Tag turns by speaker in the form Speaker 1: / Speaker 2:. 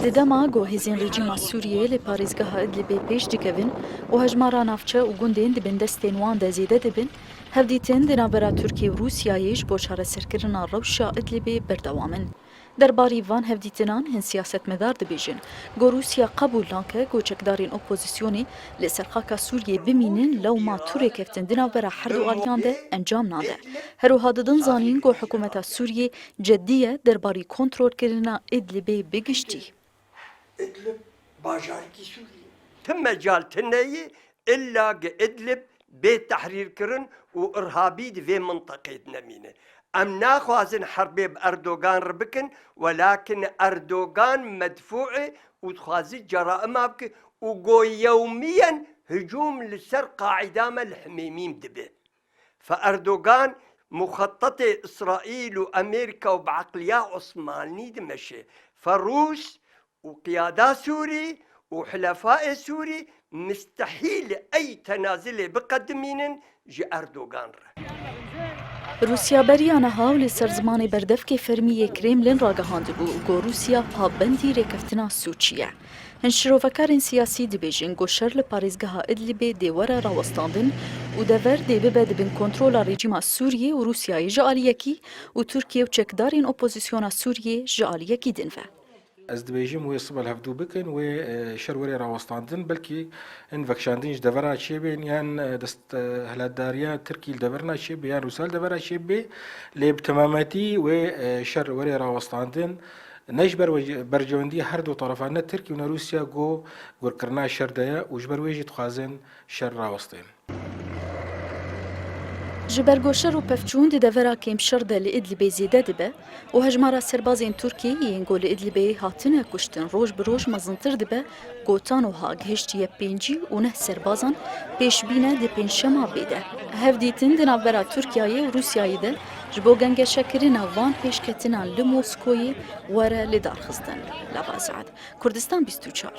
Speaker 1: Li dema guhêzên rejîma Sûriyê li parêzgeha Idlibê pêş dikevin û hejmara navçe û gundên dibin destên wan de zêde dibin, hevdîtin di navbera Tirkiye û Rûsyayê ji bo çareserkirina rewşa Idlibê berdewam in. Derbarî van hevdîtinan hin siyasetmedar dibêjin, got Rûsya qebûl nake goçekdarên opozisyonê li ser xaka Sûriyê bimînin lewma Turê keftin di navbera her du aliyan de encam nade. Herûha didin zanîn got hikûmeta Sûriyê ceddî ye derbarî kontrolkirina Idlibê bigiştî.
Speaker 2: إدلب باجاركي سوريا تم مجال تنيي إلا إدلب بيت تحرير كرن وإرهابي في منطقة نمينة أم ناخوازن حربي بأردوغان ربكن ولكن أردوغان مدفوعة وتخازي جرائم أبك وقو يوميا هجوم لسر قاعدة الحميميم دبي فأردوغان مخطط إسرائيل وأمريكا وبعقلية عثماني دمشي فالروس وقيادات سوري وحلفاء سوري مستحيل أي تنازل بقدمين جي أردوغان
Speaker 1: روسیا بریانه ها و لی سر زمان بردفک فرمی کرملین را گهاند بو گو روسیا پابندی رکفتنا سوچیه. هن شروفکارین سیاسی دبیجین گو شر لپاریزگاه ادلیبی دیوره راوستاندن و دور دیبه بدبین کنترول رژیم سوریه و روسیای جالیکی و ترکیه و چکدارین اپوزیسیون سوریه جالیکی دنفه.
Speaker 3: از دبیجیم وی صبح هفدو بکن و شروری راوستاندن بلکی ان وکشاندینش دورا چی بین یان دست هلاداریا ترکی دورنا چی بی یان روسال دورا چی بی لیب تماماتی و شروری راوستاندن نجبر برجوندی هر دو طرفان نه ترکی و روسیا گور کرنا شر دیا و جبر ویجی تخازن شر راوستین.
Speaker 1: جبرگوشر و پفچون دی دورا کم شرده لی ادلیبی زیده دبه و هجمارا سربازین ترکی ینگو لی ادلیبی هاتنه کشتن روش بروش مزنتر دبه گوتان و ها گهشتیه پینجی و نه سربازان پیش بینه دی پینشما بیده. هفدیتن دی نوبرا ترکیه و روسیایی ده جبو گنگ شکرین وان پیش کتنان لی موسکوی وره لی دارخستن. لبازعد کردستان 24